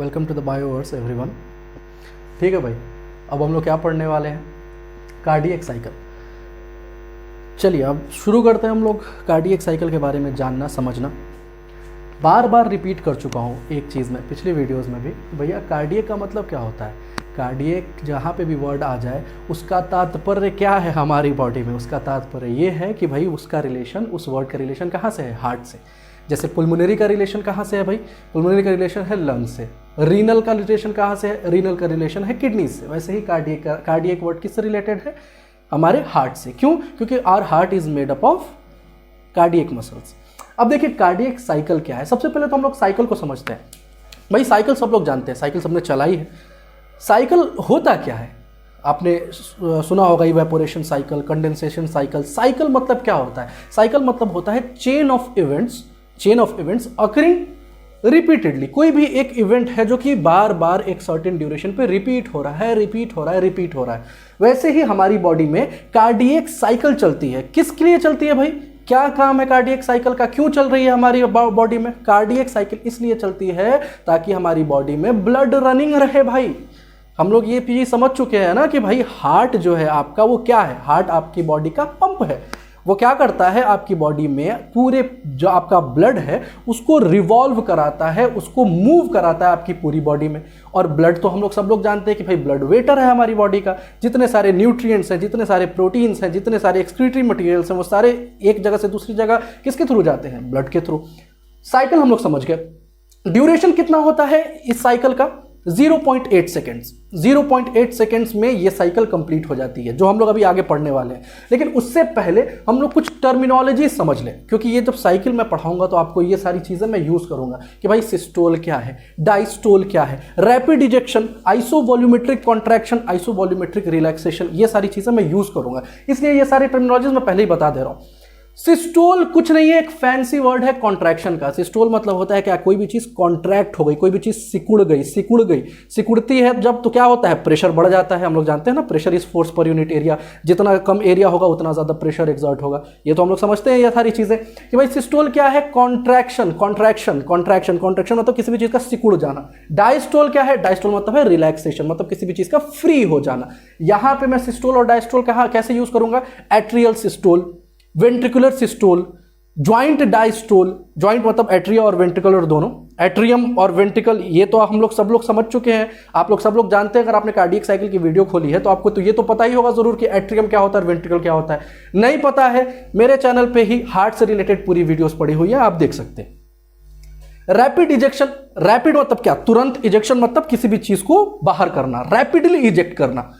Welcome to the Bioverse everyone. ठीक है भाई, अब हम लोग क्या पढ़ने वाले हैं? Cardiac cycle. चलिए अब शुरू करते हैं हम लोग कार्डियक साइकिल के बारे में जानना समझना। बार बार रिपीट कर चुका हूँ एक चीज़ में पिछली वीडियोस में भी, भैया कार्डियक का मतलब क्या होता है। कार्डियक जहाँ पे भी वर्ड आ जाए उसका तात्पर्य क्या है हमारी बॉडी में, उसका तात्पर्य ये है कि भाई उसका रिलेशन, उस वर्ड का रिलेशन कहाँ से है? हार्ट से। जैसे पुल्मोनरी का रिलेशन कहाँ से है भाई? पुल्मोनरी का रिलेशन है लंग से। रीनल का रिलेशन कहाँ से है? रीनल का रिलेशन है किडनी से। वैसे ही कार्डियक वर्ड किससे रिलेटेड है? हमारे हार्ट से। क्यों? क्योंकि our heart is made up of cardiac muscles. अब देखिए कार्डियक साइकिल क्या है। सबसे पहले तो हम लोग साइकिल को समझते हैं। भाई साइकिल सब लोग जानते हैं, साइकिल सबने चलाई है। साइकिल होता क्या है? आपने सुना होगा evaporation cycle, condensation cycle. Cycle मतलब क्या होता है? साइकिल मतलब होता है chain of events occurring repeatedly. कोई भी एक इवेंट है जो कि बार बार एक सर्टेन ड्यूरेशन पे रिपीट हो रहा है। वैसे ही हमारी बॉडी में कार्डियक साइकिल चलती है। किसके लिए चलती है भाई? क्या काम है कार्डियक साइकिल का? क्यों चल रही है हमारी बॉडी में? कार्डियक साइकिल इसलिए चलती है ताकि हमारी बॉडी में ब्लड रनिंग रहे। भाई हम लोग ये चीज समझ चुके हैं ना कि भाई हार्ट जो है आपका वो क्या है? हार्ट आपकी बॉडी का पंप है। वो क्या करता है? आपकी बॉडी में पूरे जो आपका ब्लड है उसको रिवॉल्व कराता है, उसको मूव कराता है आपकी पूरी बॉडी में। और ब्लड तो हम लोग सब लोग जानते हैं कि भाई ब्लड वेटर है हमारी बॉडी का। जितने सारे न्यूट्रिएंट्स हैं, जितने सारे प्रोटीन्स हैं, जितने सारे एक्सक्रीटरी मटेरियल्स हैं, वो सारे एक जगह से दूसरी जगह किसके थ्रू जाते हैं? ब्लड के थ्रू। साइकिल हम लोग समझ गए। ड्यूरेशन कितना होता है इस साइकिल का? 0.8 सेकेंड्स। 0.8 सेकेंड्स में ये साइकिल कंप्लीट हो जाती है, जो हम लोग अभी आगे पढ़ने वाले हैं। लेकिन उससे पहले हम लोग कुछ टर्मिनोलॉजी समझ लें, क्योंकि ये जब साइकिल में पढ़ाऊंगा तो आपको ये सारी चीजें मैं यूज करूंगा कि भाई सिस्टोल क्या है, डायस्टोल क्या है, रैपिड इजेक्शन, आइसोवॉल्यूमेट्रिक कॉन्ट्रैक्शन, आइसोवॉल्यूमेट्रिक रिलैक्सेशन, ये सारी चीजें मैं यूज करूंगा। इसलिए ये सारी टर्मिनोलॉजीज मैं पहले ही बता दे रहा हूं। सिस्टोल कुछ नहीं है, एक फैंसी वर्ड है कॉन्ट्रैक्शन का। सिस्टोल मतलब होता है क्या? कोई भी चीज कॉन्ट्रैक्ट हो गई, कोई भी चीज सिकुड़ती है जब, तो क्या होता है? प्रेशर बढ़ जाता है। हम लोग जानते हैं ना, pressure is force per unit area. जितना कम एरिया होगा उतना ज्यादा प्रेशर एक्सर्ट होगा। ये तो हम लोग समझते हैं ये सारी चीजें कि भाई सिस्टोल क्या है? कॉन्ट्रैक्शन मतलब किसी भी चीज का सिकुड़ जाना। डायस्टोल क्या है? डायस्टोल मतलब है रिलैक्सेशन, मतलब किसी भी चीज का फ्री हो जाना। यहां पे मैं सिस्टोल और डायस्टोल कैसे यूज करूंगा? Atrial systole, ventricular systole, joint diastole. Joint मतलब एट्रिया और वेंट्रिकुलर दोनों, एट्रियम और वेंट्रिकल। ये तो हम लोग सब लोग समझ चुके हैं, आप लोग सब लोग जानते हैं। अगर आपने कार्डियक साइकिल की वीडियो खोली है तो आपको तो ये तो पता ही होगा जरूर कि एट्रियम क्या होता है, वेंट्रिकल क्या होता है। नहीं पता है, मेरे चैनल पे ही हार्ट से रिलेटेड पूरी वीडियोस पड़ी हुई है, आप देख सकते हैं। रैपिड इजेक्शन, रैपिड मतलब क्या? तुरंत। इजेक्शन मतलब किसी भी चीज को बाहर करना, रैपिडली इजेक्ट करना।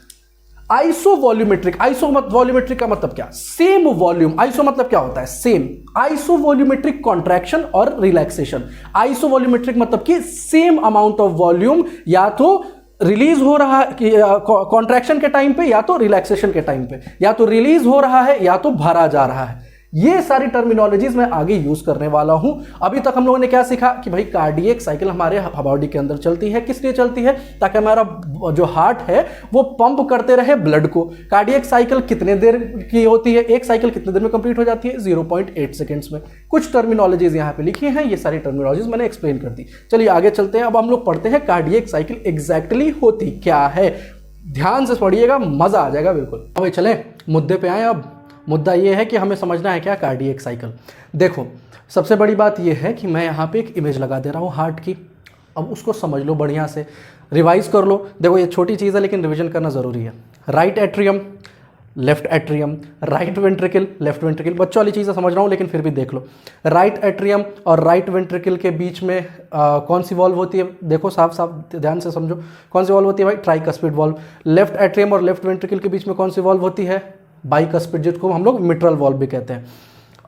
आइसोवॉल्यूमेट्रिक, आइसोवॉल्यूमेट्रिक का मतलब क्या? Same volume. आइसो मतलब क्या होता है? सेम। आइसोवॉल्यूमेट्रिक कॉन्ट्रैक्शन और रिलैक्सेशन। आइसोवॉल्यूमेट्रिक मतलब कि सेम अमाउंट ऑफ वॉल्यूम या तो रिलीज हो रहा है कॉन्ट्रैक्शन के टाइम पे, या तो रिलैक्सेशन के टाइम पे, या तो रिलीज हो रहा है या तो भरा जा रहा है। ये सारी टर्मिनोलॉजीज मैं आगे यूज करने वाला हूं। अभी तक हम लोगों ने क्या सीखा कि भाई कार्डियक साइकिल हमारे बॉडी के अंदर चलती है। किस लिए चलती है? ताकि हमारा जो हार्ट है वो पंप करते रहे ब्लड को। कार्डियक साइकिल कितने देर की होती है? एक साइकिल कितने देर में कंप्लीट हो जाती है? 0.8 सेकेंड्स में। कुछ टर्मिनोलॉजीज यहाँ पे लिखी हैं, ये सारी टर्मिनोलॉजीज मैंने एक्सप्लेन कर दी। चलिए आगे चलते हैं। अब हम लोग पढ़ते हैं कार्डियक साइकिल एग्जैक्टली होती क्या है। ध्यान से पढ़िएगा, मजा आ जाएगा बिल्कुल। अब चले मुद्दे पे आए। अब मुद्दा ये है कि हमें समझना है क्या कार्डियक साइकिल। देखो सबसे बड़ी बात ये है कि मैं यहाँ पे एक इमेज लगा दे रहा हूँ हार्ट की। अब उसको समझ लो बढ़िया से, रिवाइज कर लो। देखो ये छोटी चीज़ है लेकिन रिवीजन करना ज़रूरी है। Right atrium, left atrium, right ventricle, left ventricle. बच्चों वाली चीज़ें समझ रहा हूँ लेकिन फिर भी देख लो। राइट एट्रियम और राइट वेंट्रिकल के बीच में कौन सी वॉल्व होती है? देखो साफ साफ ध्यान से समझो, कौन सी वॉल्व होती है भाई? Tricuspid valve. लेफ्ट एट्रियम और लेफ्ट वेंट्रिकल के बीच में कौन सी वॉल्व होती है? बाइकस्पिड, जिसको हम लोग मिट्रल वॉल्व भी कहते हैं।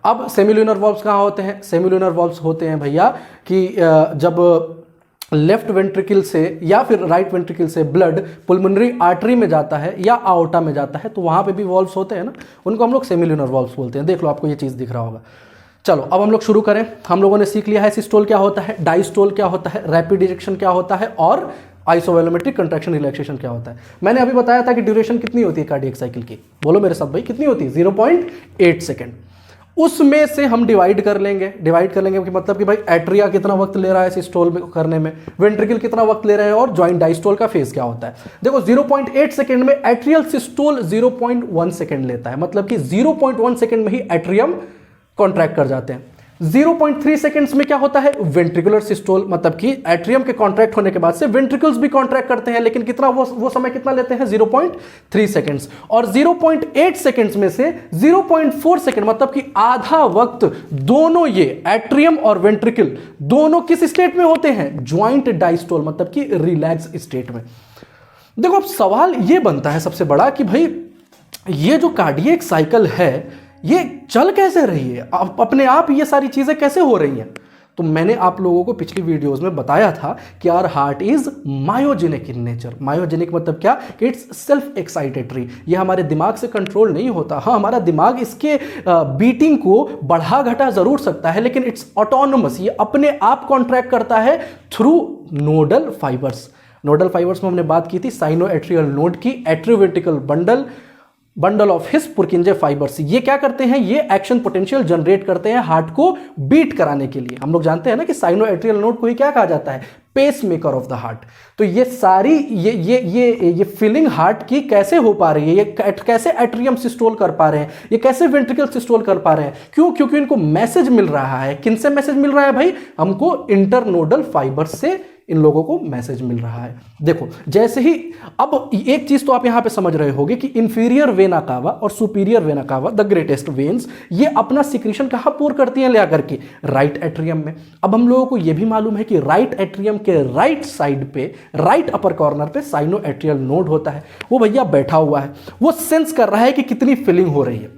अब सेमिल्यूनर वॉल्व्स कहाँ होते हैं? सेमिल्यूनर वॉल्व्स होते हैं भैया कि जब लेफ्ट वेंट्रिकल से या फिर राइट वेंट्रिकल से ब्लड पुल्मोनरी आर्टरी में जाता है या आओर्टा में जाता है, तो वहाँ पे भी वॉल्व्स होते हैं ना, उनको हम लोग सेमिल्यूनर वॉल्व्स बोलते हैं। देख लो आपको ये चीज़ दिख रहा होगा। चलो अब हम लोग शुरू करें। हम लोगों ने सीख लिया है सिस्टोल क्या होता है, डायस्टोल क्या होता है, रैपिड इजेक्शन क्या होता है और आइसोवॉल्यूमेट्रिक कंट्रैक्शन रिलैक्सेशन क्या होता है। मैंने अभी बताया था कि ड्यूरेशन कितनी होती है कार्डियक साइकिल की। बोलो मेरे साथ भाई, कितनी होती है? 0.8 सेकेंड। उसमें से हम डिवाइड कर लेंगे कि मतलब कि भाई एट्रिया कितना वक्त ले रहा है सिस्टोल करने में, वेंट्रिकल कितना वक्त ले रहे हैं, और जॉइंट डायस्टोल का फेज क्या होता है। देखो 0.8 सेकंड में एट्रियल सिस्टोल 0.1 सेकंड लेता है, मतलब कि 0.1 सेकंड में ही एट्रियम कॉन्ट्रैक्ट कर जाते हैं। 0.3 सेकंड्स में क्या होता है वेंट्रिकुलर सिस्टोल, मतलब कि एट्रियम के कॉन्ट्रैक्ट होने के बाद से वेंट्रिकल्स भी कॉन्ट्रैक्ट करते हैं, लेकिन कितना वो समय कितना लेते हैं 0.3 सेकंड्स। और 0.8 सेकंड्स में से 0.4 सेकंड मतलब कि आधा वक्त दोनों ये एट्रियम और वेंट्रिकल दोनों किस स्टेट में होते हैं, ज्वाइंट डायस्टोल मतलब कि रिलैक्स स्टेट में। देखो अब सवाल ये बनता है सबसे बड़ा कि भाई ये जो कार्डियक साइकिल है ये चल कैसे रही है, अपने आप ये सारी चीजें कैसे हो रही हैं। तो मैंने आप लोगों को पिछली वीडियोस में बताया था कि our heart is myogenic in nature. Myogenic मतलब क्या, कि इट्स सेल्फ एक्साइटेटरी, ये हमारे दिमाग से कंट्रोल नहीं होता। हाँ, हमारा दिमाग इसके बीटिंग को बढ़ा घटा जरूर सकता है, लेकिन इट्स ऑटोनोमस, ये अपने आप कॉन्ट्रैक्ट करता है through nodal fibres. Nodal fibres में हमने बात की थी साइनो एट्रियल नोड की, atrioventricular bundle of His Purkinje fibres. ये क्या करते हैं, ये एक्शन पोटेंशियल जनरेट करते हैं हार्ट को बीट कराने के लिए। हम लोग जानते हैं ना कि साइनो एट्रियल नोड को ही क्या कहा जाता है, pacemaker of the heart. तो ये सारी ये फीलिंग हार्ट की कैसे हो पा रही है, ये कैसे एट्रियम सिस्टोल कर पा रहे हैं, ये कैसे वेंट्रिकल सिस्टोल कर पा रहे हैं, क्यों, क्योंकि इनको मैसेज मिल रहा है। किन से मैसेज मिल रहा है भाई, हमको इंटरनोडल फाइबर से इन लोगों को मैसेज मिल रहा है। देखो जैसे ही, अब एक चीज तो आप यहां पे समझ रहे होगे कि इंफीरियर वेना कावा और superior vena cava, the greatest veins, ये अपना सिक्रीशन कहां पूर करती हैं, ले आकर के राइट एट्रियम में। अब हम लोगों को यह भी मालूम है कि राइट एट्रियम के राइट साइड पे, राइट अपर कॉर्नर पे साइनो एट्रियल नोड होता है। वो भैया बैठा हुआ है, वो सेंस कर रहा है कि कितनी फीलिंग हो रही है।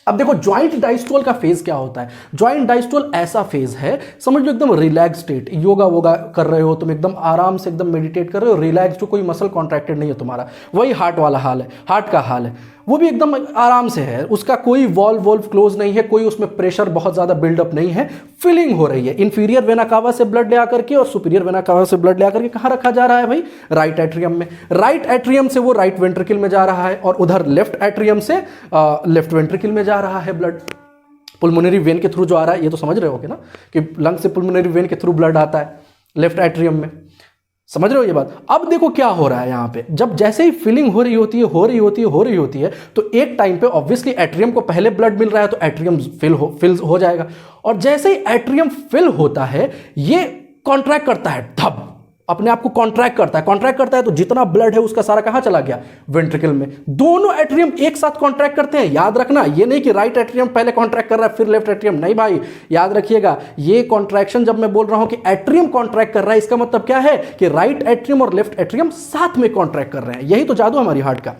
अब देखो ज्वाइंट डायस्टोल का फेज क्या होता है। ज्वाइंट डायस्टोल ऐसा फेज है, समझ लो एकदम रिलैक्स स्टेट, योगा वोगा कर रहे हो तुम, एकदम आराम से एकदम मेडिटेट कर रहे हो, रिलैक्स, जो कोई मसल कॉन्ट्रैक्टेड नहीं है तुम्हारा। वही हार्ट वाला हाल है, हार्ट का हाल है, वो भी एकदम आराम से है, उसका कोई वॉल्व क्लोज नहीं है, कोई उसमें प्रेशर बहुत ज्यादा बिल्डअप नहीं है, फीलिंग हो रही है। इंफीरियर वेना कावा से ब्लड ले आकर के और सुपीरियर वेना कावा से ब्लड ले आकर के कहां रखा जा रहा है भाई, राइट एट्रियम में। राइट एट्रियम से वो राइट वेंट्रिकल में जा रहा है और उधर लेफ्ट एट्रियम से लेफ्ट वेंट्रिकल में जा रहा है ब्लड। पुल्मोनरी वेन के थ्रू जो आ रहा है, ये तो समझ रहे होगे ना कि लंग से पुल्मोनरी वेन के थ्रू ब्लड आता है लेफ्ट एट्रियम में, समझ रहे हो ये बात। अब देखो क्या हो रहा है यहाँ पे, जब जैसे ही फीलिंग हो रही होती है तो एक टाइम पे ऑब्वियसली एट्रियम को पहले ब्लड मिल रहा है तो एट्रियम फिल हो जाएगा, और जैसे ही एट्रियम फिल होता है ये कॉन्ट्रैक्ट करता है, धब अपने आप को कॉन्ट्रैक्ट करता है तो जितना ब्लड है उसका सारा कहां चला गया, वेंट्रिकल में। दोनों एट्रियम एक साथ कॉन्ट्रैक्ट करते हैं, याद रखना, ये नहीं कि राइट एट्रियम पहले कॉन्ट्रैक्ट कर रहा है फिर लेफ्ट एट्रियम, नहीं भाई, याद रखिएगा। ये कॉन्ट्रैक्शन जब मैं बोल रहा हूं कि एट्रियम कॉन्ट्रैक्ट कर रहा है, इसका मतलब क्या है कि राइट एट्रियम और लेफ्ट एट्रियम साथ में कॉन्ट्रैक्ट कर रहे हैं। यही तो जादू हमारी हार्ट का।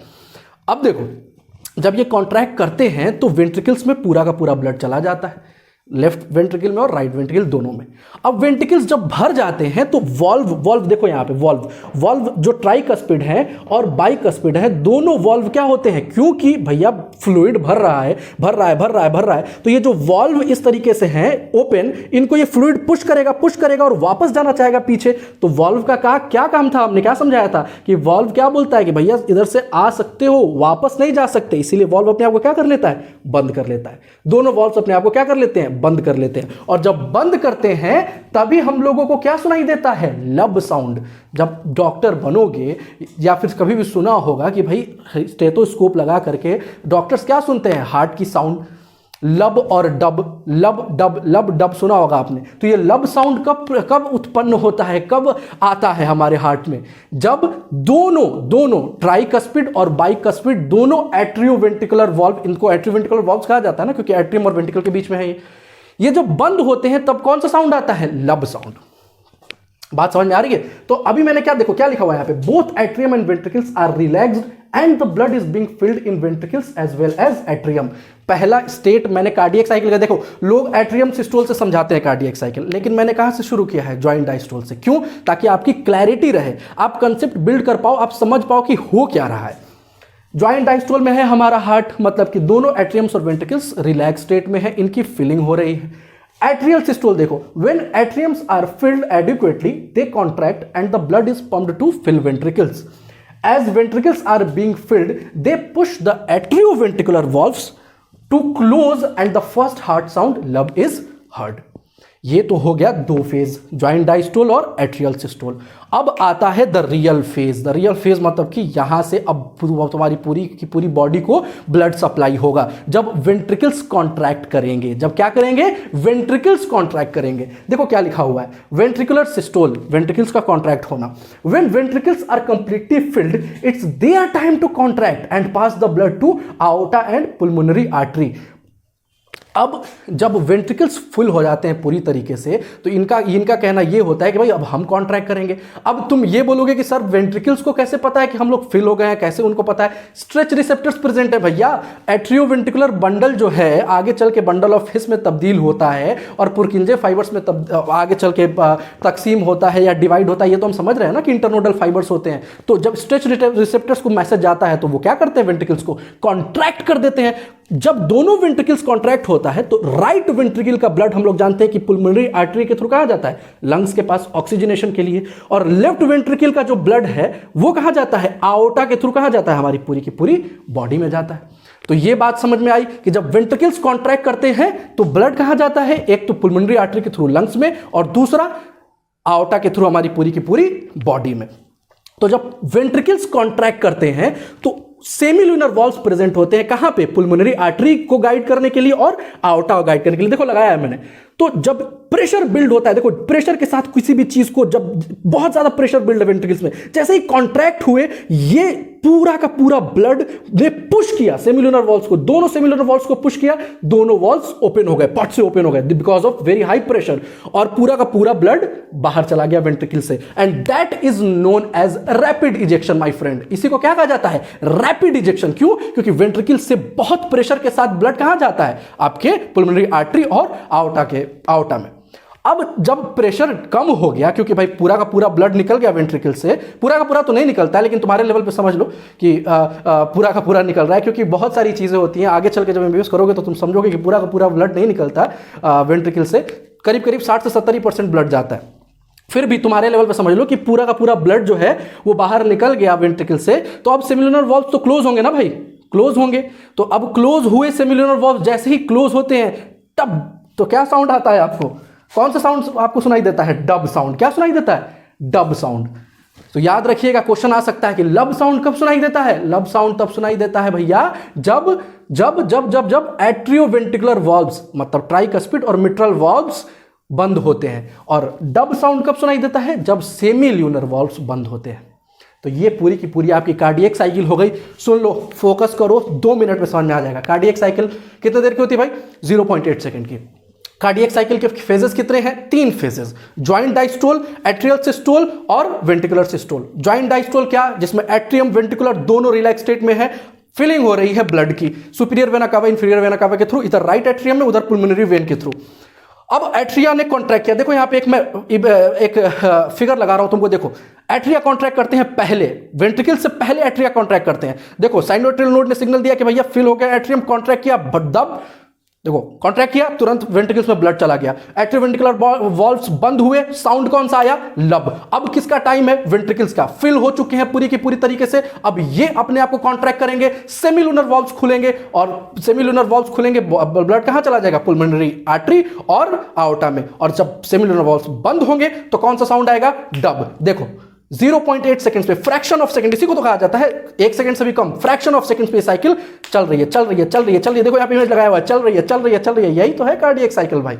अब देखो जब ये कॉन्ट्रैक्ट करते हैं तो वेंट्रिकल्स में पूरा का पूरा ब्लड चला जाता है, लेफ्ट वेंट्रिकल में और राइट वेंट्रिकल दोनों में। अब वेंट्रिकल्स जब भर जाते हैं तो वॉल्व देखो यहाँ पे, वॉल्व जो ट्राइकस्पिड है और बाइकस्पिड है, दोनों वॉल्व क्या होते हैं, क्योंकि भैया फ्लूइड भर रहा है, तो ये जो वॉल्व इस तरीके से हैं ओपन, इनको ये फ्लूइड पुश करेगा और वापस जाना चाहेगा पीछे। तो वॉल्व का क्या काम था, हमने क्या समझाया था कि वॉल्व क्या बोलता है कि भैया इधर से आ सकते हो, वापस नहीं जा सकते, इसीलिए वॉल्व अपने आप को क्या कर लेता है, बंद कर लेता है। दोनों वॉल्व अपने आप को क्या कर लेते हैं, बंद कर लेते हैं। और जब बंद करते हैं तभी हम लोगों को क्या सुनाई देता है, लब साउंड। जब डॉक्टर बनोगे या फिर कभी भी सुना होगा कि भाई स्टेथोस्कोप लगा करके डॉक्टर्स क्या सुनते हैं, हार्ट की साउंड, लब और लब डब सुना होगा आपने। तो ये लब साउंड कब उत्पन्न होता है, कब आता है हमारे हार्ट में, जब दोनों ट्राइकस्पिड और बाइकस्पिड दोनों एट्रियोवेंट्रिकुलर वॉल्व, इनको एट्रियोवेंट्रिकुलर वॉल्व कहा जाता है ना, क्योंकि एट्रियम और वेंट्रिकल के बीच में है ये जब बंद होते हैं तब कौन सा साउंड आता है, लब साउंड। बात समझ में आ रही है। तो अभी मैंने क्या, देखो क्या लिखा हुआ है यहाँ पे, both atrium and ventricles are relaxed and the blood is being filled in ventricles as well as atrium. पहला स्टेट मैंने कार्डियक साइकिल का, देखो लोग एट्रियम सिस्टोल से समझाते हैं कार्डियक साइकिल, लेकिन मैंने कहां से शुरू किया है, ज्वाइंट डायस्टोल से। क्यों, ताकि आपकी क्लैरिटी रहे, आप कंसेप्ट बिल्ड कर पाओ, आप समझ पाओ कि हो क्या रहा है। ज्वाइंट डायस्टोल में है हमारा हार्ट, मतलब कि दोनों एट्रियम्स और वेंट्रिकल्स रिलैक्स स्टेट में है, इनकी फिलिंग हो रही है। एट्रियल सिस्टोल देखो, when atriums are filled adequately they contract and the blood is pumped to fill ventricles. As ventricles are being filled they push the atrioventricular valves to close and the first heart sound lub is heard. ये तो हो गया दो phase, joint diastole और atrial systole. अब आता है the real phase. The real phase मतलब कि यहां से अब तुम्हारी पूरी की पूरी बॉडी को ब्लड सप्लाई होगा जब वेंट्रिकल्स कॉन्ट्रैक्ट करेंगे। जब क्या करेंगे? वेंट्रिकल्स कॉन्ट्रैक्ट करेंगे। देखो क्या लिखा हुआ है, वेंट्रिकुलर सिस्टोल, वेंट्रिकल्स का कॉन्ट्रैक्ट होना। When ventricles are completely filled, it's their time to contract and pass the blood to aorta and pulmonary artery. अब जब वेंट्रिकल्स फुल हो जाते हैं पूरी तरीके से, तो इनका कहना यह होता है कि भाई अब हम कॉन्ट्रैक्ट करेंगे। अब तुम ये बोलोगे कि सर वेंट्रिकल्स को कैसे पता है कि हम लोग फिल हो गए हैं, कैसे उनको पता है? स्ट्रेच रिसेप्टर्स प्रेजेंट है भैया। एट्रियोवेंट्रिकुलर बंडल जो है आगे चल के बंडल ऑफ हिस में तब्दील होता है और पुरकिंजे फाइबर्स में आगे चल के तकसीम होता है या डिवाइड होता है। ये तो हम समझ रहे हैं ना कि इंटरनोडल फाइबर्स होते हैं। तो जब स्ट्रेच रिसेप्टर्स को मैसेज जाता है तो वो क्या करते हैं? वेंट्रिकल्स को कॉन्ट्रैक्ट कर देते हैं। जब दोनों वेंट्रिकल्स कॉन्ट्रैक्ट होता है तो राइट वेंट्रिकल का ब्लड हम लोग जानते हैं कि पुल्मोनरी आर्टरी के थ्रू कहां जाता है? लंग्स के पास ऑक्सीजनेशन के लिए। और लेफ्ट वेंट्रिकल का जो ब्लड है वो कहां जाता है? आओर्टा के थ्रू कहां जाता है? हमारी पूरी की पूरी बॉडी में जाता है। तो ये बात समझ में आई कि जब वेंट्रिकल्स कॉन्ट्रैक्ट करते हैं तो ब्लड कहां जाता है? एक तो पुल्मोनरी आर्टरी के थ्रू लंग्स में और दूसरा आओर्टा के थ्रू हमारी पूरी की पूरी बॉडी में। तो जब वेंट्रिकल्स कॉन्ट्रैक्ट करते हैं तो सेमिल्यूनर वॉल्व्स प्रेजेंट होते हैं। कहां पे? पुल्मोनरी आर्टरी को गाइड करने के लिए और आर्टा को गाइड करने के लिए। देखो लगाया है मैंने। तो जब प्रेशर बिल्ड होता है, देखो प्रेशर के साथ किसी भी चीज को, जब बहुत ज्यादा प्रेशर बिल्ड है वेंट्रिकल्स में, जैसे ही कॉन्ट्रैक्ट हुए ये पूरा का पूरा ब्लड ने पुश किया सेमिल्यूनर वॉल्व्स को, दोनों सेमिल्यूनर वॉल्व्स को पुश किया, दोनों वॉल्व्स ओपन हो गए, पट से ओपन हो गए because of very high pressure, और पूरा का पूरा ब्लड बाहर चला गया वेंट्रिकल से। And that is known as rapid ejection my friend. इसी को क्या कहा जाता है? Rapid ejection. क्यों? क्योंकि वेंट्रिकल से बहुत प्रेशर के साथ ब्लड कहां जाता है? आपके पुल्मोनरी आर्टरी और आउटा में। अब जब प्रेशर कम हो गया, क्योंकि भाई पूरा का पूरा ब्लड निकल गया वेंट्रिकल से, पूरा का पूरा तो नहीं निकलता है लेकिन तुम्हारे लेवल पे समझ लो कि पूरा का पूरा निकल रहा है, क्योंकि बहुत सारी चीजें होती हैं। आगे चल के जब एमबीबीएस करोगे तो तुम समझोगे कि पूरा का पूरा ब्लड नहीं निकलता वेंट्रिकल से, करीब करीब 60 से 70% ब्लड जाता है। फिर भी तुम्हारे लेवल पे समझ लो कि पूरा का पूरा ब्लड जो है वो बाहर निकल गया वेंट्रिकल से, तो अब सेमिल्यूनर वॉल्व्स तो क्लोज होंगे ना भाई, क्लोज होंगे। तो अब क्लोज हुए सेमिल्यूनर वॉल्व्स जैसे ही क्लोज होते हैं तब तो क्या साउंड आता है आपको? कौन सा साउंड आपको सुनाई देता है? Dub sound. क्या सुनाई देता है? Dub sound. तो याद रखिएगा, क्वेश्चन आ सकता है कि लब साउंड कब सुनाई देता है? लब साउंड तब सुनाई देता है भैया जब जब जब जब जब एट्रियोवेंट्रिकुलर वॉल्व्स मतलब ट्राइकस्पिड और मिट्रल वॉल्व्स बंद होते हैं। और डब साउंड कब सुनाई देता है? जब सेमिल्यूनर वॉल्व्स बंद होते हैं। तो ये पूरी की पूरी आपकी कार्डियक साइकिल हो गई। सुन लो, फोकस करो, 2 मिनट में समझ में आ जाएगा। कार्डियक साइकिल कितने देर की होती है भाई? 0.8 सेकंड की। कार्डियक साइकिल के फेजेस कितने हैं? 3 phases, joint diastole, atrial systole और वेंट्रिकुलर सिस्टोल। ज्वाइंट डायस्टोल क्या? जिसमें एट्रियम वेंट्रिकुलर दोनों रिलैक्स स्टेट में है, फिलिंग हो रही है ब्लड की superior vena cava inferior vena cava के थ्रू, इधर राइट एट्रियम में, उधर पुल्मोनरी वेन के थ्रू। अब एट्रिया ने कॉन्ट्रैक्ट किया। देखो यहाँ पे एक फिगर लगा रहा हूं तुमको, देखो एट्रिया कॉन्ट्रैक्ट करते हैं पहले, वेंट्रिकल से पहले एट्रिया कॉन्ट्रैक्ट करते हैं। देखो साइनोट्रियल नोड ने सिग्नल दिया कि भैया फिल हो गया एट्रियम, कॉन्ट्रैक्ट किया, दब, देखो कॉन्ट्रैक्ट किया, तुरंत वेंट्रिकल्स में ब्लड चला गया, एट्रियोवेंट्रिकुलर वॉल्व्स बंद हुए, साउंड कौन सा आया? लब। अब किसका टाइम है? वेंट्रिकल्स का। फिल हो चुके हैं पूरी की पूरी तरीके से, अब ये अपने आप को कॉन्ट्रैक्ट करेंगे, सेमिल्यूनर वॉल्व्स खुलेंगे, और सेमिल्यूनर वॉल्व्स खुलेंगे, ब्लड कहां चला जाएगा? पुल्मोनरी आर्टरी और आउटा में। और जब सेमिल्यूनर वॉल्व्स बंद होंगे तो कौन सा साउंड आएगा? डब। देखो 0.8 सेकंड्स पे, फ्रैक्शन ऑफ सेकंड, इसी को तो कहा जाता है 1 सेकंड से भी कम, फ्रैक्शन ऑफ सेकंड पे साइकिल चल रही है, चल रही है, चल रही है, चल रही है। देखो यहाँ पे इमेज लगाया हुआ है, चल रही है, चल रही है, चल रही है। यही तो है कार्डियक साइकिल भाई,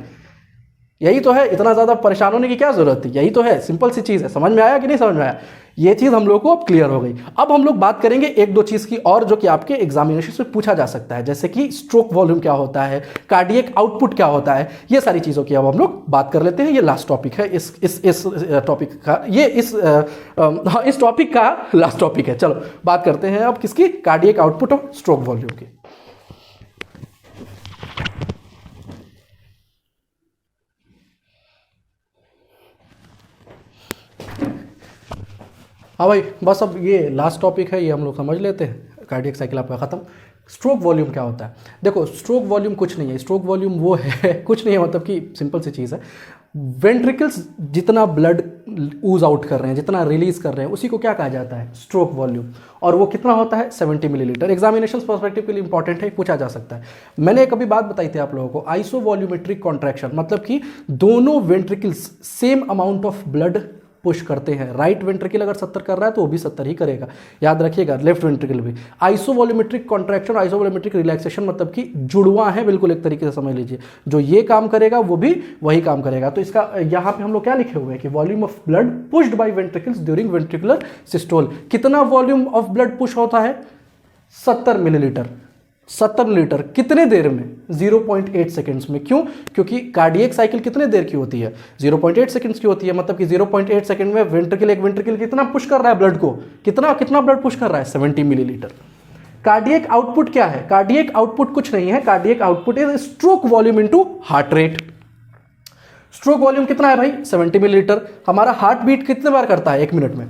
यही तो है। इतना ज्यादा परेशान होने की क्या जरूरत थी? यही तो है, सिंपल सी चीज है। समझ में आया कि नहीं समझ में आया? ये चीज हम लोग को अब क्लियर हो गई। अब हम लोग बात करेंगे 1-2 चीज की और, जो कि आपके एग्जामिनेशन में पूछा जा सकता है, जैसे कि स्ट्रोक वॉल्यूम क्या होता है, कार्डियक आउटपुट क्या होता है, ये सारी चीजों की अब हम लोग बात कर लेते हैं। ये लास्ट टॉपिक है इस टॉपिक का, ये इस टॉपिक का लास्ट टॉपिक है। चलो बात करते हैं अब किसकी? कार्डियक आउटपुट और स्ट्रोक वॉल्यूम की। हाँ भाई, बस अब ये लास्ट टॉपिक है, ये हम लोग समझ लेते हैं। कार्डियक साइकिल आपका खत्म। स्ट्रोक वॉल्यूम क्या होता है? देखो स्ट्रोक वॉल्यूम कुछ नहीं है, स्ट्रोक वॉल्यूम वो है कुछ नहीं है, मतलब कि सिंपल सी चीज़ है, वेंट्रिकल्स जितना ब्लड ऊज आउट कर रहे हैं, जितना रिलीज कर रहे हैं, उसी को क्या कहा जाता है? Stroke volume. और वो कितना होता है? 70 मिलीलीटर। एग्जामिनेशन पर्सपेक्टिव के लिए इंपॉर्टेंट है, पूछा जा सकता है। मैंने एक अभी बात बताई थी आप लोगों को, आइसोवॉल्यूमेट्रिक कॉन्ट्रैक्शन, मतलब कि दोनों ventricles same amount of blood push करते हैं। राइट वेंट्रिकल अगर 70 कर रहा है तो वो भी 70 ही करेगा, याद रखिएगा, लेफ्ट वेंट्रिकल भी। आइसोवॉल्यूमेट्रिक कॉन्ट्रैक्शन, आइसोवॉल्यूमेट्रिक रिलैक्सेशन मतलब कि जुड़वा है, बिल्कुल एक तरीके से समझ लीजिए, जो ये काम करेगा वो भी वही काम करेगा। तो इसका यहाँ पे हम लोग क्या लिखे हुए हैं कि volume of blood pushed by ventricles during ventricular systole. कितना वॉल्यूम ऑफ ब्लड पुश होता है? 70 मिलीलीटर। 70 लीटर कितने देर में? 0.8 सेकेंड्स में। क्यों? क्योंकि कार्डियक साइकिल कितने देर की होती है? 0.8 सेकेंड्स की होती है। मतलब कि 0.8 सेकेंड में वेंट्रिकल, एक वेंट्रिकल कितना पुश कर रहा है ब्लड को? कितना ब्लड पुश कर रहा है? 70 मिलीलीटर। कार्डियक आउटपुट क्या है? कार्डियक आउटपुट कुछ नहीं है, cardiac output is stroke volume into heart rate. Stroke volume कितना है भाई? 70 मिलीलीटर। हमारा हार्ट बीट कितने बार करता है 1 मिनट में?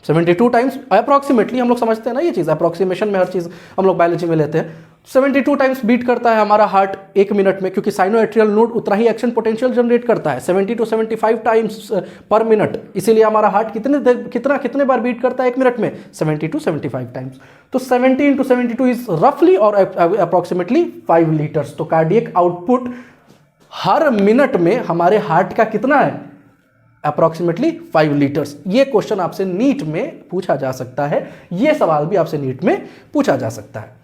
72 टाइम्स अप्रॉक्सीमेटली। हम लोग समझते हैं ना ये चीज़, अप्रॉक्सीमेशन में हर चीज़ हम लोग बायोलॉजी में लेते हैं। 72 टाइम्स बीट करता है हमारा हार्ट 1 मिनट में, क्योंकि साइनोएट्रियल नोड उतना ही एक्शन पोटेंशियल जनरेट करता है, 70 to 75 टाइम्स पर मिनट। इसीलिए हमारा हार्ट कितने बार बीट करता है 1 मिनट में? 70 to 75 टाइम्स। तो 70 into 72 इज रफली और अप्रॉक्सीमेटली 5 लीटर्स। तो कार्डियक आउटपुट हर मिनट में हमारे हार्ट का कितना है? Approximately 5 litres. ये क्वेश्चन आपसे नीट में पूछा जा सकता है, ये सवाल भी आपसे नीट में पूछा जा सकता है।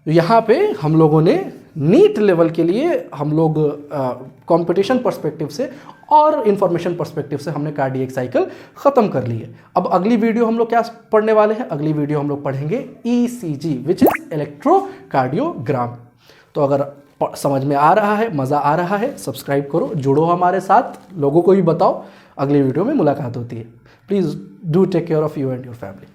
यहाँ पे हम लोगों ने नीट लेवल के लिए हम लोग कंपटीशन पर्सपेक्टिव से और इंफॉर्मेशन पर्सपेक्टिव से हमने कार्डियक साइकिल ख़त्म कर ली है। अब अगली वीडियो हम लोग क्या पढ़ने वाले हैं? अगली वीडियो हम लोग पढ़ेंगे ECG विच इज इलेक्ट्रोकार्डियोग्राम। तो अगर समझ में आ रहा है, मज़ा आ रहा है, सब्सक्राइब करो, जुड़ो हमारे साथ, लोगों को भी बताओ। अगली वीडियो में मुलाकात होती है। Please do take care of you and your family.